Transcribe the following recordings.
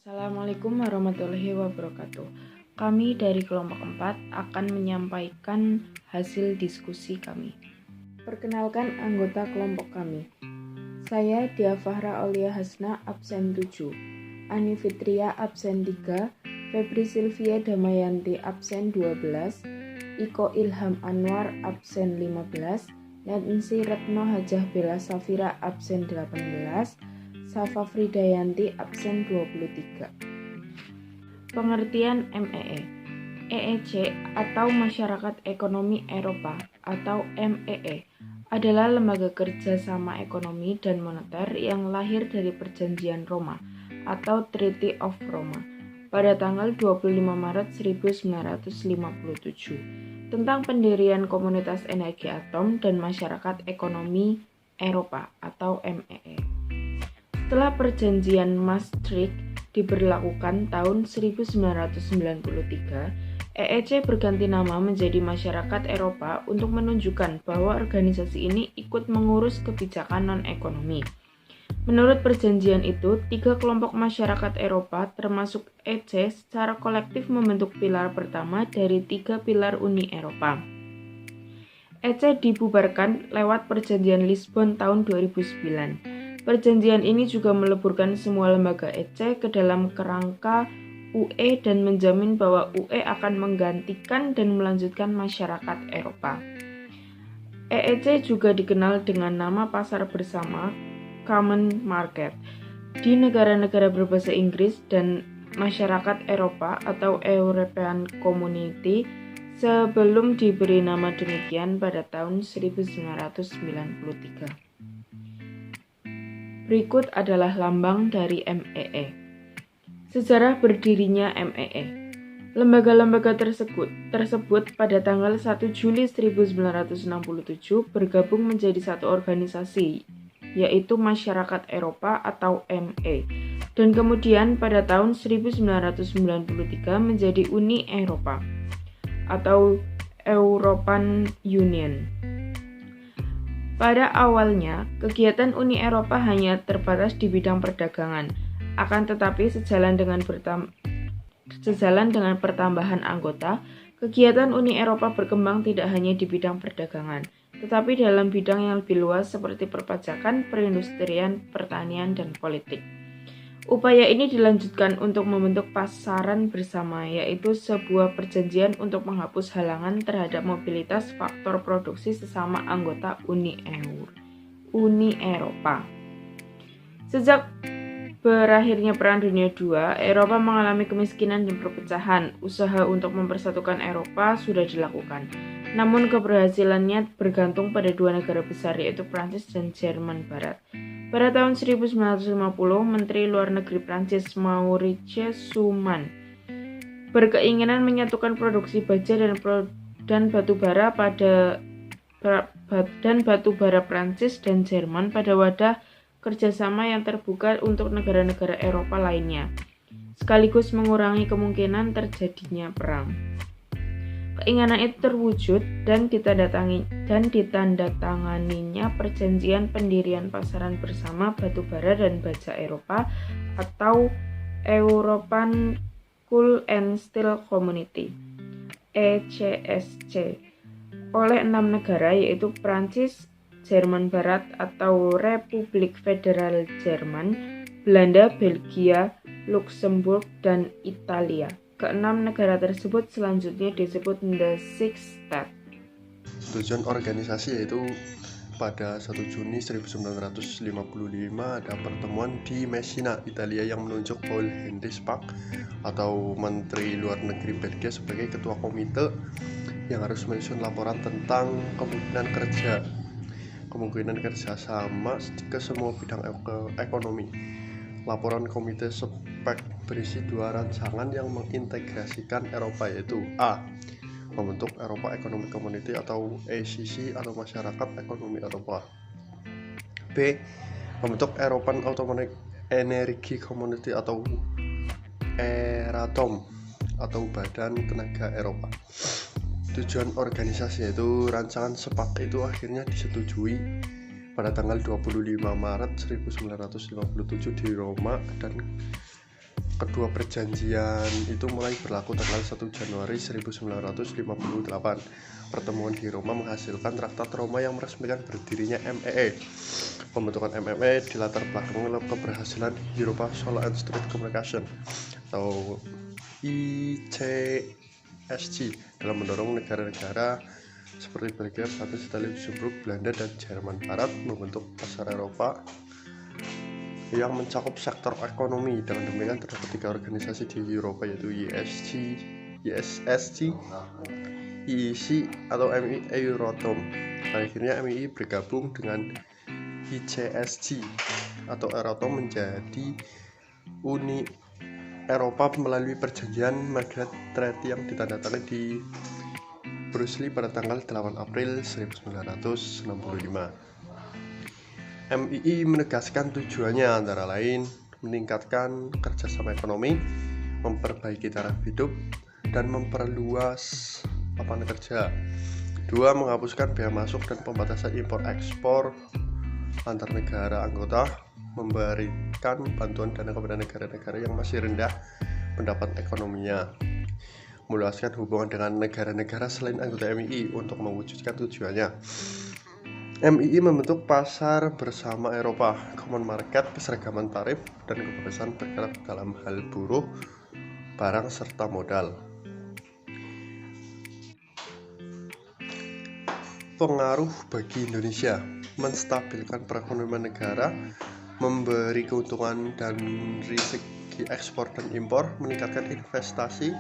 Assalamualaikum warahmatullahi wabarakatuh. Kami dari kelompok 4 akan menyampaikan hasil diskusi kami. Perkenalkan anggota kelompok kami. Saya Dia Fahra Aulia Hasna, absen 7. Ani Fitria, absen 3. Febri Silvia Damayanti, absen 12. Iko Ilham Anwar, absen 15. Nancy Retno Hajah Bella Safira, absen 18. Safa Fridayanti, absen 23. Pengertian MEE. EEC atau Masyarakat Ekonomi Eropa atau MEE adalah lembaga kerjasama ekonomi dan moneter yang lahir dari Perjanjian Roma atau Treaty of Roma pada tanggal 25 Maret 1957 tentang pendirian Komunitas Energi Atom dan Masyarakat Ekonomi Eropa atau MEE. Setelah Perjanjian Maastricht diberlakukan tahun 1993, EEC berganti nama menjadi Masyarakat Eropa untuk menunjukkan bahwa organisasi ini ikut mengurus kebijakan non-ekonomi. Menurut perjanjian itu, 3 kelompok masyarakat Eropa termasuk EC secara kolektif membentuk pilar pertama dari 3 pilar Uni Eropa. EC dibubarkan lewat Perjanjian Lisbon tahun 2009. Perjanjian ini juga meleburkan semua lembaga EC ke dalam kerangka UE dan menjamin bahwa UE akan menggantikan dan melanjutkan masyarakat Eropa. EEC juga dikenal dengan nama pasar bersama Common Market di negara-negara berbahasa Inggris dan masyarakat Eropa atau European Community sebelum diberi nama demikian pada tahun 1993. Berikut adalah lambang dari MEE. Sejarah berdirinya MEE. Lembaga-lembaga tersebut pada tanggal 1 Juli 1967 bergabung menjadi satu organisasi, yaitu Masyarakat Eropa atau ME, dan kemudian pada tahun 1993 menjadi Uni Eropa atau European Union. Pada awalnya, kegiatan Uni Eropa hanya terbatas di bidang perdagangan. Akan tetapi, sejalan dengan pertambahan anggota, kegiatan Uni Eropa berkembang tidak hanya di bidang perdagangan, tetapi dalam bidang yang lebih luas seperti perpajakan, perindustrian, pertanian, dan politik. Upaya ini dilanjutkan untuk membentuk pasaran bersama, yaitu sebuah perjanjian untuk menghapus halangan terhadap mobilitas faktor produksi sesama anggota Uni Eropa. Sejak berakhirnya Perang Dunia II, Eropa mengalami kemiskinan dan perpecahan. Usaha untuk mempersatukan Eropa sudah dilakukan. Namun keberhasilannya bergantung pada 2 negara besar, yaitu Prancis dan Jerman Barat. Pada tahun 1950, Menteri Luar Negeri Prancis Maurice Schumann berkeinginan menyatukan produksi baja dan batu bara Prancis dan Jerman pada wadah kerjasama yang terbuka untuk negara-negara Eropa lainnya, sekaligus mengurangi kemungkinan terjadinya perang. Keinginan itu terwujud dan ditandatanganinya Perjanjian Pendirian Pasaran Bersama Batu Bara dan Baja Eropa atau European Coal and Steel Community (ECSC) oleh 6 negara, yaitu Prancis, Jerman Barat atau Republik Federal Jerman, Belanda, Belgia, Luxembourg, dan Italia. Ke-6 negara tersebut selanjutnya disebut The Six States. Tujuan organisasi yaitu pada 1 Juni 1955 ada pertemuan di Messina, Italia yang menunjuk Paul Henri Spaak atau Menteri Luar Negeri Belgia sebagai ketua komite yang harus menyusun laporan tentang kemungkinan kerjasama ke semua bidang ekonomi. Laporan komite Spaak berisi 2 rancangan yang mengintegrasikan Eropa, yaitu A. Membentuk Eropa Economic Community atau ECC atau Masyarakat Ekonomi Eropa. B. Membentuk European Atomic Energy Community atau Euratom atau Badan Tenaga Eropa. Tujuan organisasi yaitu rancangan Spaak itu akhirnya disetujui pada tanggal 25 Maret 1957 di Roma dan Kedua perjanjian itu mulai berlaku tanggal 1 Januari 1958. Pertemuan di Roma menghasilkan Traktat Roma yang meresmikan berdirinya MEE. Pembentukan MEE dilatar belakangi oleh keberhasilan Europa Solo and Street Communication atau ICSG dalam mendorong negara-negara seperti Belgia, Prancis, Italia, Luxembourg, Belanda, dan Jerman Barat membentuk pasar Eropa yang mencakup sektor ekonomi. Dengan demikian terdapat 3 organisasi di Eropa, yaitu ISSG, EEC atau MI Euratom. Akhirnya MI bergabung dengan ICSG atau Euratom menjadi Uni Eropa melalui perjanjian Maastricht Treaty yang ditandatangani di Brussels pada tanggal 8 April 1965. MII menegaskan tujuannya antara lain meningkatkan kerjasama ekonomi, memperbaiki taraf hidup, dan memperluas lapangan kerja. 2. Menghapuskan bea masuk dan pembatasan impor-ekspor antar negara anggota, memberikan bantuan dana kepada negara-negara yang masih rendah pendapat ekonominya, meluaskan hubungan dengan negara-negara selain anggota MII untuk mewujudkan tujuannya. MII membentuk pasar bersama Eropa, common market, keseragaman tarif, dan kebebasan bergerak dalam hal buruh, barang, serta modal. Pengaruh bagi Indonesia: menstabilkan perekonomian negara, memberi keuntungan dari segi ekspor dan impor, meningkatkan investasi,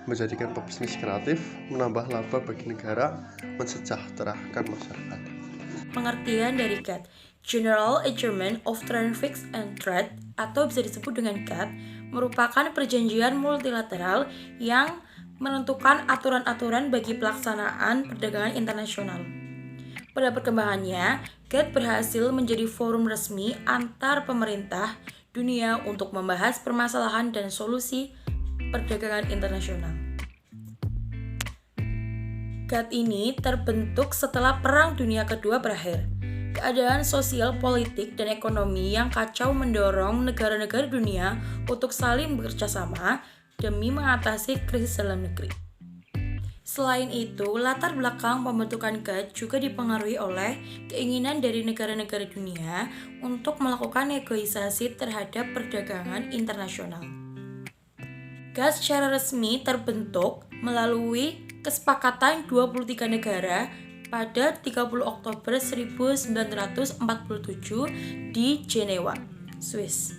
menjadikan pebisnis kreatif, menambah laba bagi negara, mensejahterakan masyarakat. Pengertian dari GATT, General Agreement of Traffic and Trade, atau bisa disebut dengan GATT, merupakan perjanjian multilateral yang menentukan aturan-aturan bagi pelaksanaan perdagangan internasional. Pada perkembangannya, GATT berhasil menjadi forum resmi antar pemerintah dunia untuk membahas permasalahan dan solusi perdagangan internasional. GATT ini terbentuk setelah Perang Dunia Kedua berakhir. Keadaan sosial, politik, dan ekonomi yang kacau mendorong negara-negara dunia untuk saling bekerja sama demi mengatasi krisis dalam negeri. Selain itu, latar belakang pembentukan GATT juga dipengaruhi oleh keinginan dari negara-negara dunia untuk melakukan negosiasi terhadap perdagangan internasional. GATT secara resmi terbentuk melalui kesepakatan 23 negara pada 30 Oktober 1947 di Jenewa, Swiss.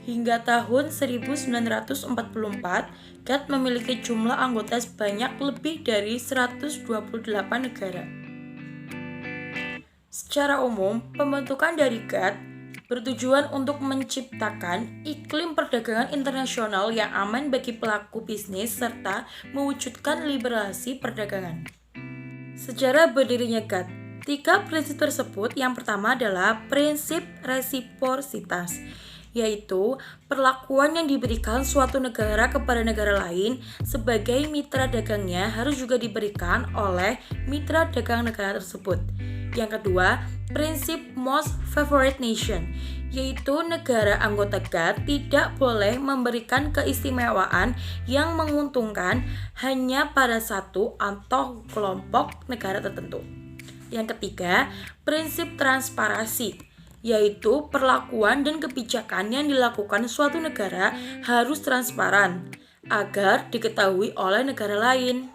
Hingga tahun 1944, GATT memiliki jumlah anggota sebanyak lebih dari 128 negara. Secara umum, pembentukan dari GATT bertujuan untuk menciptakan iklim perdagangan internasional yang aman bagi pelaku bisnis serta mewujudkan liberalisasi perdagangan. Sejarah berdirinya GATT, 3 prinsip tersebut yang pertama adalah prinsip resiprositas, yaitu perlakuan yang diberikan suatu negara kepada negara lain sebagai mitra dagangnya harus juga diberikan oleh mitra dagang negara tersebut. Yang kedua, prinsip most favored nation, yaitu negara anggota GATT tidak boleh memberikan keistimewaan yang menguntungkan hanya pada satu atau kelompok negara tertentu. Yang ketiga, prinsip transparansi, yaitu perlakuan dan kebijakan yang dilakukan suatu negara harus transparan agar diketahui oleh negara lain.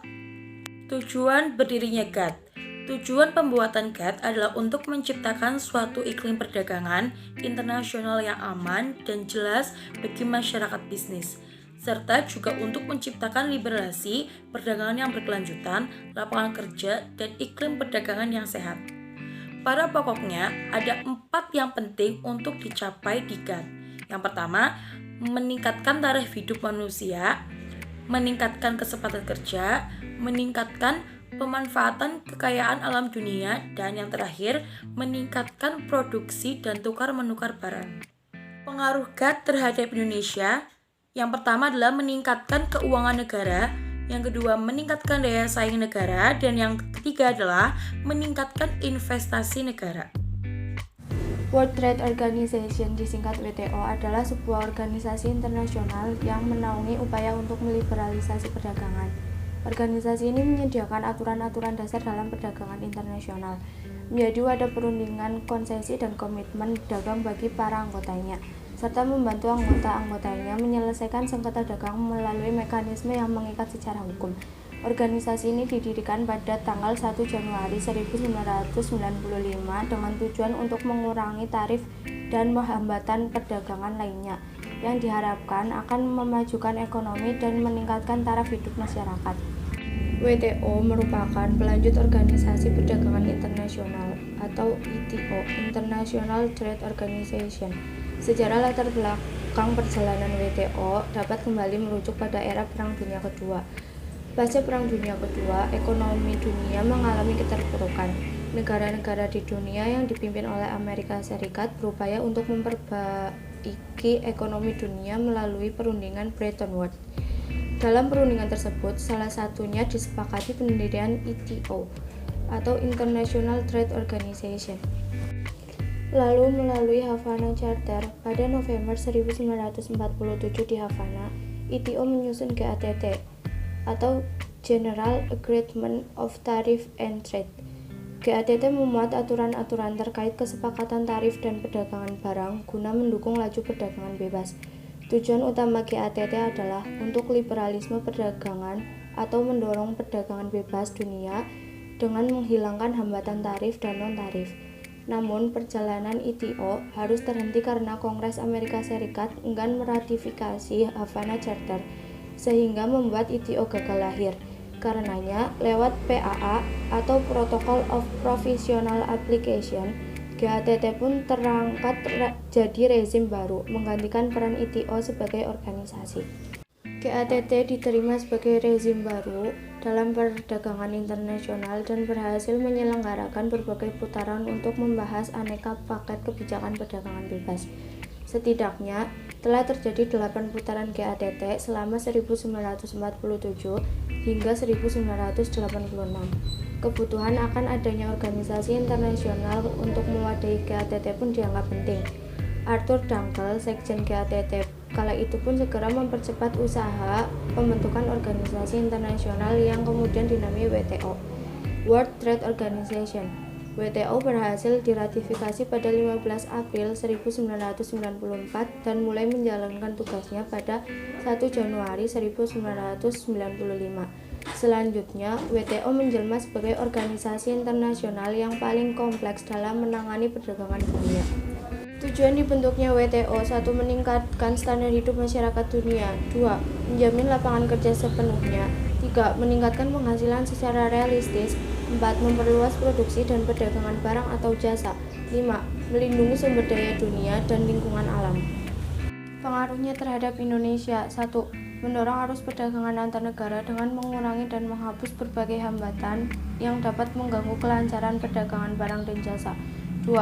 Tujuan berdirinya GATT. Tujuan pembuatan GATT adalah untuk menciptakan suatu iklim perdagangan internasional yang aman dan jelas bagi masyarakat bisnis, serta juga untuk menciptakan liberalisasi perdagangan yang berkelanjutan, lapangan kerja, dan iklim perdagangan yang sehat. Pada pokoknya, ada 4 yang penting untuk dicapai di GATT. Yang pertama, meningkatkan taraf hidup manusia, meningkatkan kesempatan kerja, meningkatkan pemanfaatan kekayaan alam dunia, dan yang terakhir, meningkatkan produksi dan tukar-menukar barang. Pengaruh GATT terhadap Indonesia, yang pertama adalah meningkatkan keuangan negara, yang kedua meningkatkan daya saing negara, dan yang ketiga adalah meningkatkan investasi negara. World Trade Organization disingkat WTO adalah sebuah organisasi internasional yang menaungi upaya untuk meliberalisasi perdagangan. Organisasi ini menyediakan aturan-aturan dasar dalam perdagangan internasional, menjadi wadah perundingan, konsesi, dan komitmen dagang bagi para anggotanya, serta membantu anggota-anggotanya menyelesaikan sengketa dagang melalui mekanisme yang mengikat secara hukum. Organisasi ini didirikan pada tanggal 1 Januari 1995 dengan tujuan untuk mengurangi tarif dan hambatan perdagangan lainnya yang diharapkan akan memajukan ekonomi dan meningkatkan taraf hidup masyarakat. WTO merupakan pelanjut Organisasi Perdagangan Internasional atau ITO, International Trade Organization. Sejarah latar belakang perjalanan WTO dapat kembali merujuk pada era Perang Dunia Kedua. Pasca Perang Dunia Kedua, ekonomi dunia mengalami keterpurukan. Negara-negara di dunia yang dipimpin oleh Amerika Serikat berupaya untuk memperbaiki ekonomi dunia melalui perundingan Bretton Woods. Dalam perundingan tersebut, salah satunya disepakati pendirian ITO atau International Trade Organization. Lalu melalui Havana Charter pada November 1947 di Havana, ITO menyusun GATT atau General Agreement of Tariff and Trade. GATT memuat aturan-aturan terkait kesepakatan tarif dan perdagangan barang guna mendukung laju perdagangan bebas. Tujuan utama GATT adalah untuk liberalisme perdagangan atau mendorong perdagangan bebas dunia dengan menghilangkan hambatan tarif dan non-tarif. Namun, perjalanan ITO harus terhenti karena Kongres Amerika Serikat enggan meratifikasi Havana Charter, sehingga membuat ITO gagal lahir. Karenanya, lewat PAA atau Protocol of Provisional Application, GATT pun terangkat jadi rezim baru, menggantikan peran ITO sebagai organisasi. GATT diterima sebagai rezim baru dalam perdagangan internasional dan berhasil menyelenggarakan berbagai putaran untuk membahas aneka paket kebijakan perdagangan bebas. Setidaknya, telah terjadi 8 putaran GATT selama 1947 hingga 1986. Kebutuhan akan adanya organisasi internasional untuk mewadahi GATT pun dianggap penting. Arthur Dunkel, Sekjen GATT, kala itu pun segera mempercepat usaha pembentukan organisasi internasional yang kemudian dinamai WTO, World Trade Organization. WTO berhasil diratifikasi pada 15 April 1994 dan mulai menjalankan tugasnya pada 1 Januari 1995. Selanjutnya, WTO menjelma sebagai organisasi internasional yang paling kompleks dalam menangani perdagangan dunia. Tujuan dibentuknya WTO: 1. Meningkatkan standar hidup masyarakat dunia. 2. Menjamin lapangan kerja sepenuhnya. 3. Meningkatkan penghasilan secara realistis. 4. Memperluas produksi dan perdagangan barang atau jasa. 5. Melindungi sumber daya dunia dan lingkungan alam. Pengaruhnya terhadap Indonesia. 1. Mendorong arus perdagangan antar negara dengan mengurangi dan menghapus berbagai hambatan yang dapat mengganggu kelancaran perdagangan barang dan jasa. 2.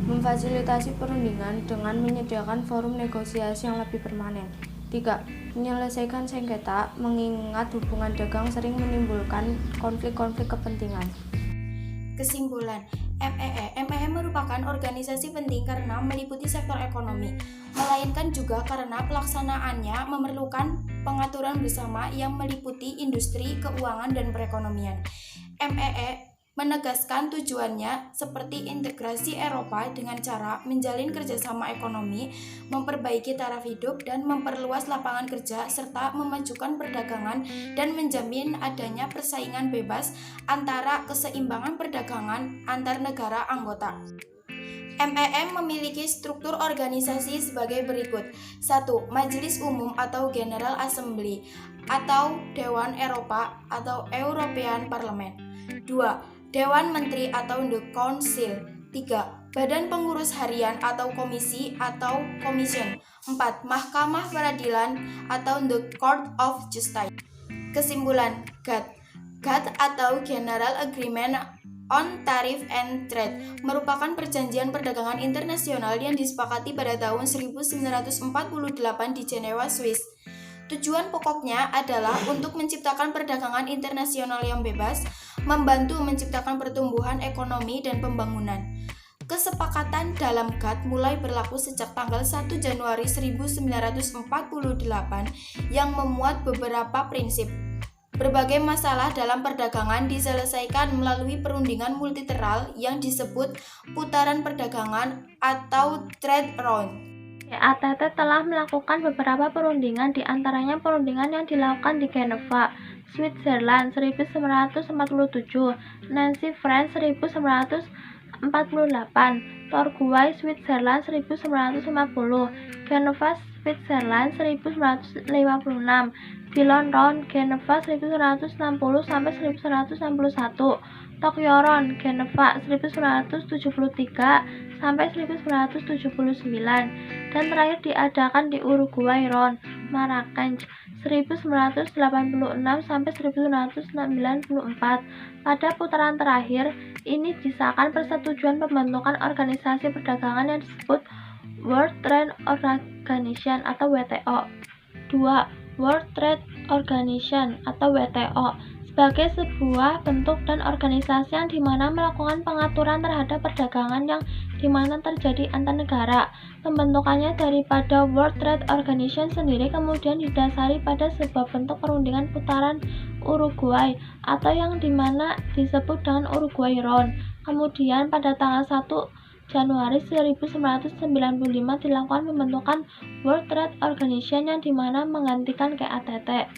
Memfasilitasi perundingan dengan menyediakan forum negosiasi yang lebih permanen. 3. Menyelesaikan sengketa, mengingat hubungan dagang sering menimbulkan konflik-konflik kepentingan. Kesimpulan, MEE merupakan organisasi penting karena meliputi sektor ekonomi, melainkan juga karena pelaksanaannya memerlukan pengaturan bersama yang meliputi industri, keuangan, dan perekonomian. MEE menegaskan tujuannya seperti integrasi Eropa dengan cara menjalin kerjasama ekonomi, memperbaiki taraf hidup dan memperluas lapangan kerja, serta memajukan perdagangan dan menjamin adanya persaingan bebas antara keseimbangan perdagangan antar negara anggota. MEE memiliki struktur organisasi sebagai berikut. 1. Majelis Umum atau General Assembly atau Dewan Eropa atau European Parliament. 2. Dewan Menteri atau The Council. 3. Badan Pengurus Harian atau Komisi atau Commission. 4. Mahkamah Peradilan atau The Court of Justice. Kesimpulan, GATT atau General Agreement on Tariff and Trade merupakan perjanjian perdagangan internasional yang disepakati pada tahun 1948 di Jenewa, Swiss. Tujuan pokoknya adalah untuk menciptakan perdagangan internasional yang bebas, membantu menciptakan pertumbuhan ekonomi dan pembangunan. Kesepakatan dalam GATT mulai berlaku sejak tanggal 1 Januari 1948 yang memuat beberapa prinsip. Berbagai masalah dalam perdagangan diselesaikan melalui perundingan multilateral yang disebut putaran perdagangan atau trade round. GATT telah melakukan beberapa perundingan, di antaranya perundingan yang dilakukan di Geneva, Switzerland 1947, Nancy, France 1948, Torquay, Switzerland 1950, Geneva, Switzerland 1956, Dillon Round, Geneva 1960 sampai 1961, Tokyo Round, Geneva 1973 sampai 1979, dan terakhir diadakan di Uruguay Round, Marrakech 1986 sampai 1994. Pada putaran terakhir ini disahkan persetujuan pembentukan organisasi perdagangan yang disebut World Trade Organization atau WTO. 2. World Trade Organization atau WTO sebagai sebuah bentuk dan organisasi yang dimana melakukan pengaturan terhadap perdagangan yang dimana terjadi antar negara. Pembentukannya daripada World Trade Organization sendiri kemudian didasari pada sebuah bentuk perundingan putaran Uruguay atau yang dimana disebut dengan Uruguay Round. Kemudian pada tanggal 1 Januari 1995 dilakukan pembentukan World Trade Organization yang dimana menggantikan GATT.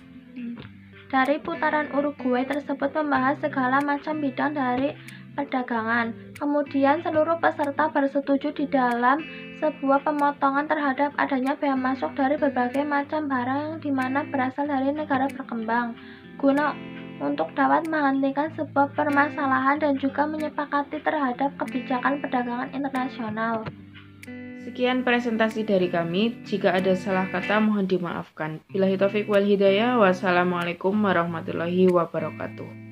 Dari putaran Uruguay tersebut membahas segala macam bidang dari perdagangan. Kemudian seluruh peserta bersetuju di dalam sebuah pemotongan terhadap adanya bea masuk dari berbagai macam barang yang dimana berasal dari negara berkembang, guna untuk dapat menghentikan sebuah permasalahan dan juga menyepakati terhadap kebijakan perdagangan internasional. Sekian presentasi dari kami. Jika ada salah kata mohon dimaafkan. Billahi taufiq wal hidayah. Wassalamualaikum warahmatullahi wabarakatuh.